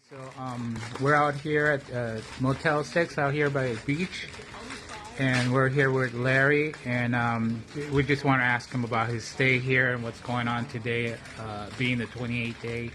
So we're out here at Motel 6 out here by the beach, and we're here with Larry, and we just want to ask him about his stay here and what's going on today, being the 28th day.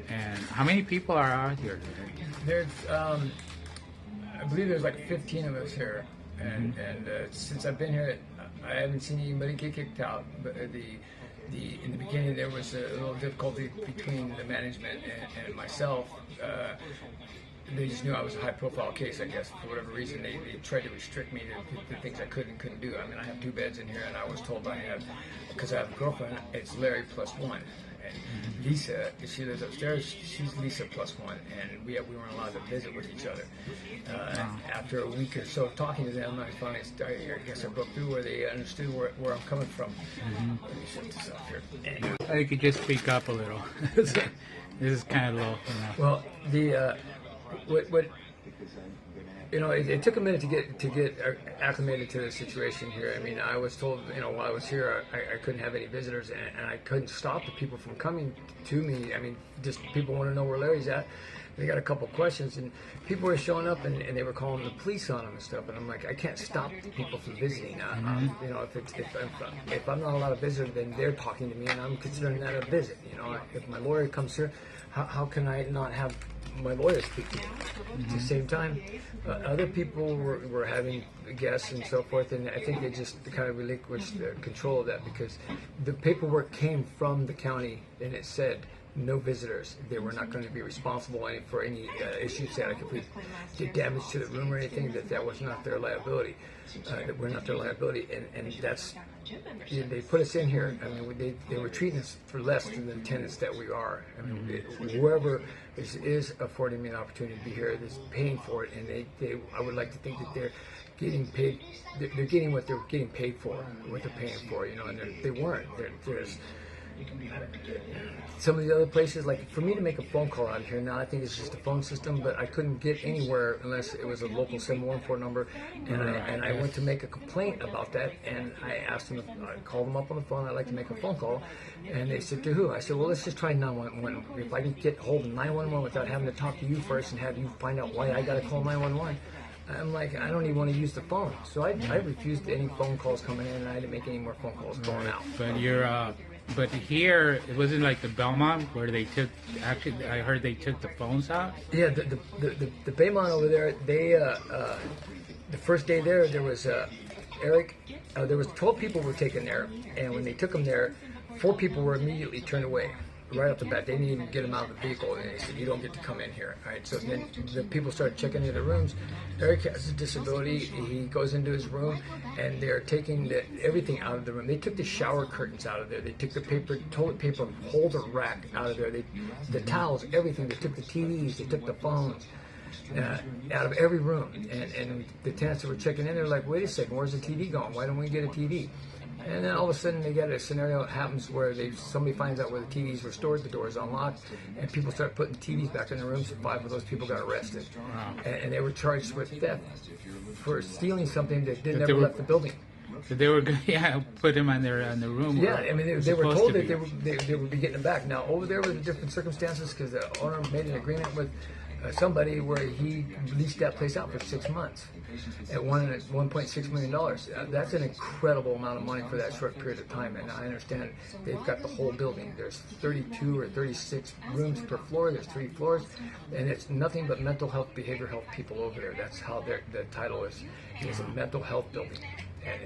And how many people are out here today? There's, I believe there's like 15 of us here, and since I've been here, I haven't seen anybody get kicked out. But in the beginning there was a little difficulty between the management and myself. They just knew I was a high-profile case, I guess, for whatever reason. They tried to restrict me to things I could and couldn't do. I mean, I have 2 beds in here, and I was told I have, because I have a girlfriend, it's Larry plus 1. And Lisa, she lives upstairs, she's Lisa plus 1, and we weren't allowed to visit with each other. After a week or so of talking to them, I finally started, I guess I broke through where they understood where I'm coming from. Let me shut this off here. Anyway. You could just speak up a little. This is kind of low. Well, what it took a minute to get acclimated to the situation here. I mean, I was told, while I was here, I couldn't have any visitors, and I couldn't stop the people from coming to me. I mean, just people want to know where Larry's at. They got a couple questions, and people were showing up, and they were calling the police on them and stuff. And I'm like, I can't stop the people from visiting. If I'm not allowed to visit, then they're talking to me, and I'm considering that a visit. If my lawyer comes here, how can I not have my lawyer speak to me? At the same time, other people were having guests and so forth, and I think they just kind of relinquished the control of that, because the paperwork came from the county, and it said no visitors. They were not going to be responsible for any issues that if we did damage to the room or anything, that was not their liability. That we're not their liability, and that's, they put us in here. I mean, they were treating us for less than the tenants that we are. I mean, whoever is affording me an opportunity to be here is paying for it, and I would like to think that they're getting paid. They're getting what they're getting paid for, what they're paying for, and they weren't. There's some of the other places, like for me to make a phone call out of here now, I think it's just a phone system, but I couldn't get anywhere unless it was a local 714 number, and I went to make a complaint about that, and I asked them, I called them up on the phone, I'd like to make a phone call, and they said, to who? I said, well, let's just try 911. If I can get hold of 911 without having to talk to you first and have you find out why I got to call 911, I'm like, I don't even want to use the phone. So I refused any phone calls coming in, and I didn't make any more phone calls going out. But here, it wasn't like the Belmont where they took, actually, I heard they took the phones out? Yeah, the Baymont over there, they, the first day there was Eric, there was 12 people were taken there, and when they took them there, 4 people were immediately turned away. Right off the bat, they didn't even get him out of the vehicle, and they said, you don't get to come in here. All right, so then the people started checking into the rooms. Eric has a disability. He goes into his room, and they're taking everything out of the room. They took the shower curtains out of there. They took the toilet paper holder rack out of there. The towels, everything. They took the TVs. They took the phones out of every room. And the tenants that were checking in, they're like, wait a second, where's the TV going? Why don't we get a TV? And then all of a sudden they get a scenario that happens where somebody finds out where the TVs were stored, the doors unlocked, and people start putting TVs back in the rooms, and 5 of those people got arrested. Wow. And they were charged with theft for stealing something that never left the building. So they were going to put them in the room. Yeah, I mean, they were told that they would be getting them back. Now, over there was different circumstances, because the owner made an agreement with somebody where he leased that place out for 6 months at $1.6 million. That's an incredible amount of money for that short period of time, and I understand they've got the whole building. There's 32 or 36 rooms per floor. There's 3 floors, and it's nothing but mental health, behavioral health people over there. That's how the title is. It's a mental health building, and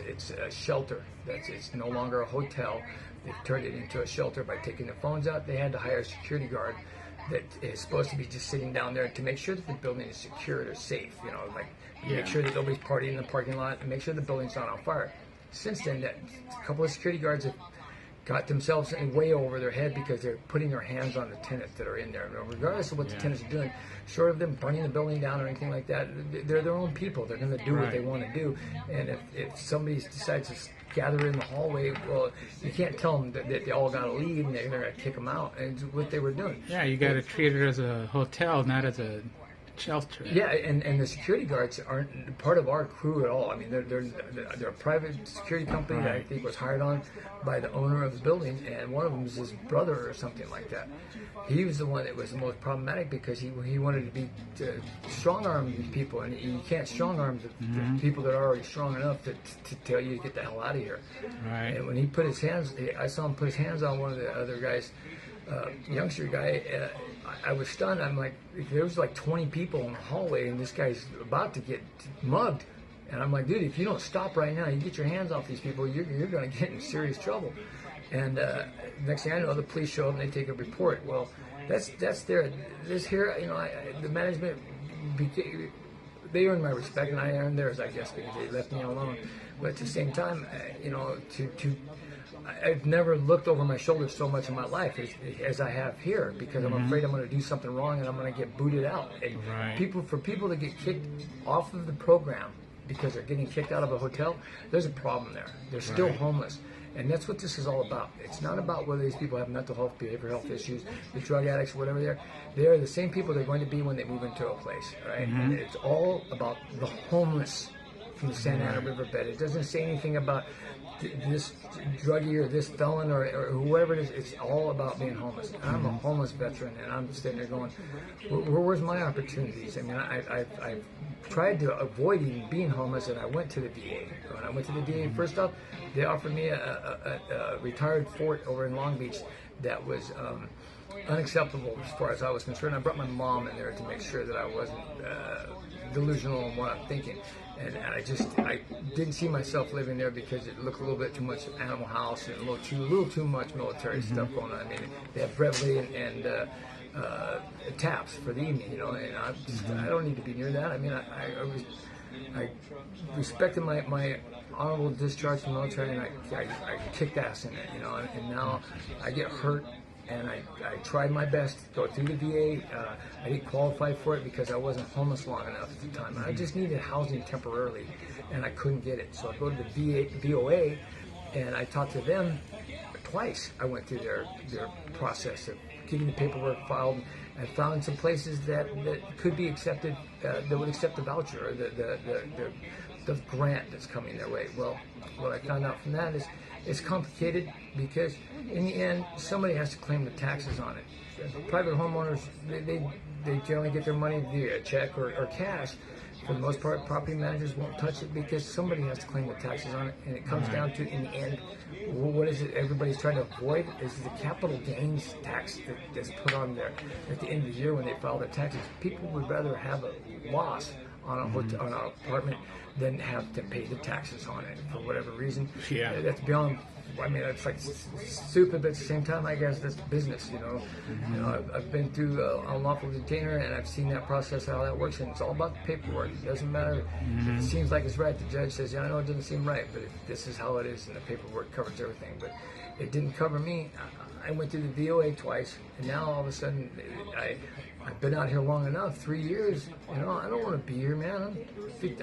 it's a shelter. It's no longer a hotel. They've turned it into a shelter by taking the phones out. They had to hire a security guard that is supposed to be just sitting down there to make sure that the building is secure or safe, make sure that nobody's partying in the parking lot, and make sure the building's not on fire. Since then, a couple of security guards have got themselves way over their head because they're putting their hands on the tenants that are in there. Regardless of what the tenants are doing, short of them burning the building down or anything like that, they're their own people. They're going to do what they want to do. And if somebody decides to gather in the hallway, well, you can't tell them that they all got to leave and they're going to kick them out. And it's what they were doing. Yeah, you got to treat it as a hotel, not as a shelter. Yeah, and the security guards aren't part of our crew at all. I mean, they're a private security company that I think was hired on by the owner of the building, and one of them is his brother or something like that. He was the one that was the most problematic because he wanted to strong arm these people, and you can't strong arm the people that are already strong enough to tell you to get the hell out of here. Right. And when he put his hands, I saw him put his hands on one of the other guys. Youngster guy, I was stunned. I'm like, there was like 20 people in the hallway, and this guy's about to get mugged. And I'm like, dude, if you don't stop right now, you get your hands off these people, you're going to get in serious trouble. And next thing I know, the police show up and they take a report. Well, that's this here, you know, the management, they earned my respect, and I earned theirs, I guess, because they left me alone. But at the same time, you know, I've never looked over my shoulder so much in my life as I have here, because I'm afraid I'm going to do something wrong and I'm going to get booted out. And for people to get kicked off of the program because they're getting kicked out of a hotel, there's a problem there. They're still homeless. And that's what this is all about. It's not about whether these people have mental health, behavioral health issues, the drug addicts, whatever they are. They're the same people they're going to be when they move into a place, right? And it's all about the homeless from the Santa Ana Riverbed. It doesn't say anything about this druggie or this felon or whoever it is. It's all about being homeless. And I'm a homeless veteran, and I'm sitting there going, where's my opportunities? I mean, I've tried to avoid even being homeless, and I went to the VA. When I went to the VA, first off, they offered me a retired fort over in Long Beach that was unacceptable as far as I was concerned. I brought my mom in there to make sure that I wasn't delusional in what I'm thinking. And I didn't see myself living there because it looked a little bit too much Animal House and a little too much military stuff going on. I mean, they have Brevely and taps for the evening, you know, and I don't need to be near that. I mean, I respected my honorable discharge from the military, and I kicked ass in it, you know, and now I get hurt. And I tried my best to go through the VA. I didn't qualify for it because I wasn't homeless long enough at the time. I just needed housing temporarily, and I couldn't get it. So I go to the VOA, and I talked to them twice. I went through their process of getting the paperwork filed. I found some places that could be accepted, that would accept the voucher or the grant that's coming their way. Well, what I found out from that is it's complicated because in the end, somebody has to claim the taxes on it. Private homeowners, they generally get their money via check or cash. For the most part, property managers won't touch it because somebody has to claim the taxes on it. And it comes down to, in the end, what is it everybody's trying to avoid is the capital gains tax that's put on there at the end of the year when they file their taxes. People would rather have a loss on a hotel, on an apartment than have to pay the taxes on it for whatever reason. Yeah. That's beyond. I mean, it's like stupid, but at the same time, I guess that's business, you know. You know, I've been through unlawful detainer, and I've seen that process, how that works, and it's all about the paperwork. It doesn't matter if it seems like it's right. The judge says, yeah, I know it doesn't seem right, but this is how it is, and the paperwork covers everything. But it didn't cover me. I went through the VOA twice, and now all of a sudden, I've been out here long enough, 3 years. You know, I don't want to be here, man.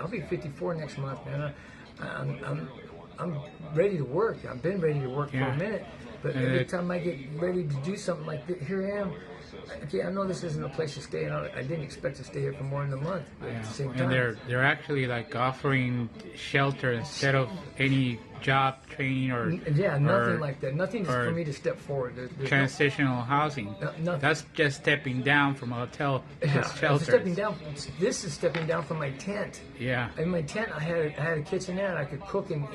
I'll be 54 next month, man. I'm ready to work. I've been ready to work for a minute, but every time I get ready to do something like this, here I am. Okay, I know this isn't a place to stay, and I didn't expect to stay here for more than a month. But at the same time, and they're actually like offering shelter instead of any job training or nothing like that. Nothing for me to step forward. There's transitional housing. Nothing. That's just stepping down from a hotel to shelter. Stepping down. This is stepping down from my tent. Yeah. In my tent, I had a kitchenette. I could cook and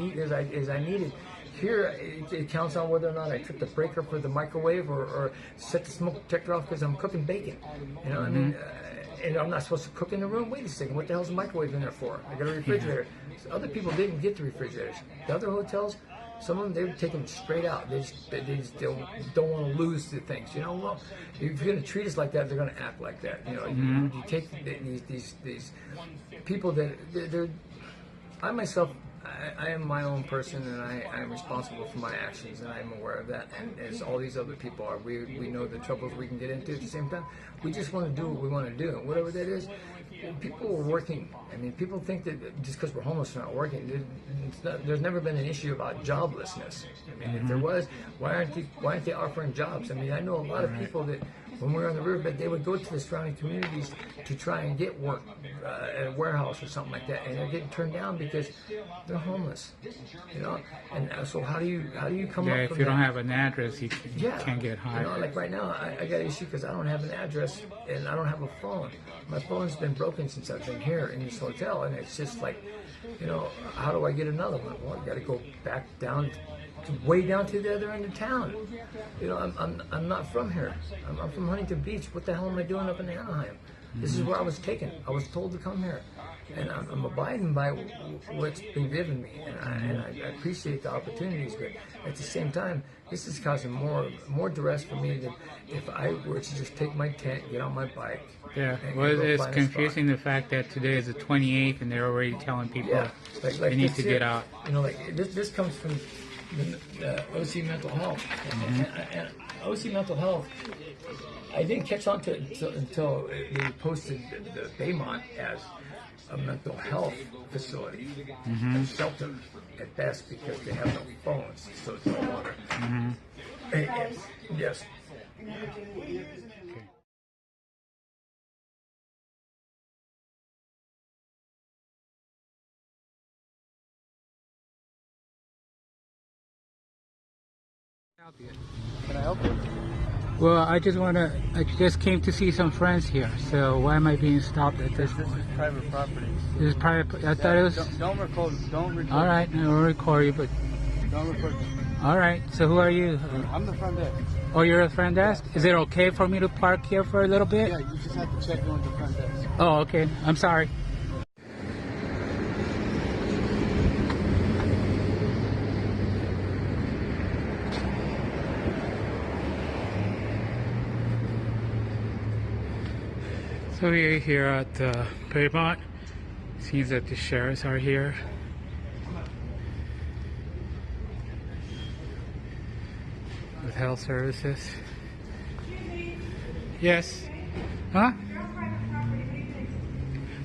eat as I needed. Here, it counts on whether or not I took the breaker for the microwave or set the smoke detector off because I'm cooking bacon. You know, I mean, and I'm not supposed to cook in the room. Wait a second, what the hell's the microwave in there for? I got a refrigerator. So other people didn't get the refrigerators. The other hotels, some of them, they were taking them straight out. They just don't want to lose the things. You know, well, if you're going to treat us like that, they're going to act like that. You know, you take these people that they're. I myself, I am my own person, and I am responsible for my actions, and I am aware of that. And as all these other people are, we know the troubles we can get into. At the same time, we just want to do what we want to do, and whatever that is. People are working. I mean, people think that just because we're homeless, we're not working. There's never been an issue about joblessness. I mean, if there was, why aren't they offering jobs? I mean, I know a lot of people that when we were on the riverbed, they would go to the surrounding communities to try and get work at a warehouse or something like that, and they're getting turned down because they're homeless. You know, and so how do you come up? Yeah, if you don't have an address, you can't get hired. You know, like right now, I got an issue because I don't have an address and I don't have a phone. My phone's been broken since I've been here in this hotel, and it's just like, you know, how do I get another one? Well, I got to go back down, way down to the other end of town. You know, I'm not from here. I'm from Huntington Beach. What the hell am I doing up in Anaheim? This is where I was taken. I was told to come here, and I'm abiding by what's been given me, and I appreciate the opportunities. But at the same time, this is causing more duress for me than if I were to just take my tent, get on my bike. Yeah, well, it's confusing the fact that today is the 28th, and they're already telling people they need to get out. You know, like this comes from the OC Mental Health, and OC Mental Health. I didn't catch on to it until they posted the Baymont as a mental health facility, a shelter at best, because they have no phones, so it's no longer. Yes. Okay. Can I help you? Well, I just came to see some friends here, so why am I being stopped at this point? This is private property. This is private, I thought it was... Don't record. All right, I will record you, but... Don't record. All right, so who are you? I'm the front desk. Oh, you're a front desk? Is it okay for me to park here for a little bit? Yeah, you just have to check in with the front desk. Oh, okay, I'm sorry. So we're here at Baymont. Seems that the sheriffs are here. With health services. Yes. Huh?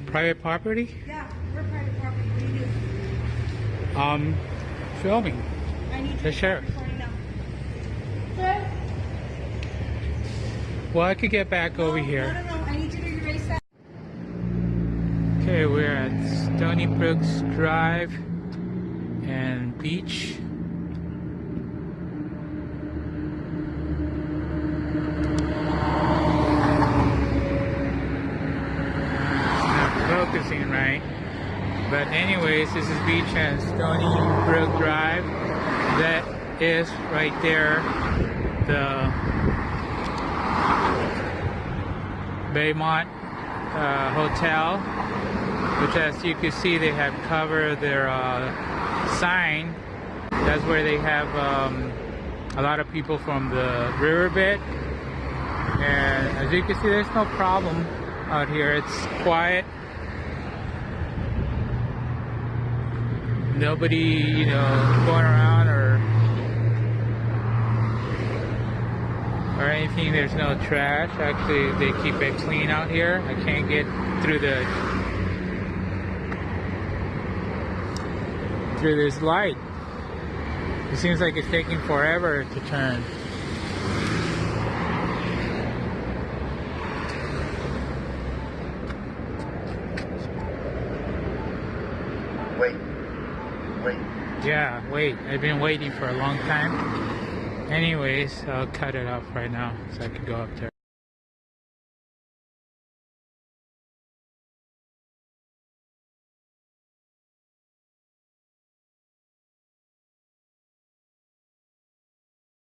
Private property? Yeah, we're private property. What do you do? Filming. I need The sheriff. Sir? Well, I could get back over here. No. I need you to erase that. Okay, we're at Stony Brooks Drive and Beach. It's not focusing right. But anyways, this is Beach and Stony Brook Drive. That is right there, the Baymont Hotel, which, as you can see, they have covered their sign. That's where they have a lot of people from the riverbed, and as you can see, there's no problem out here. It's quiet. Nobody, you know, going around or anything. There's no trash. Actually, they keep it clean out here. I can't get through this light. It seems like it's taking forever to turn. Wait. Yeah, wait. I've been waiting for a long time. Anyways, I'll cut it off right now so I can go up there.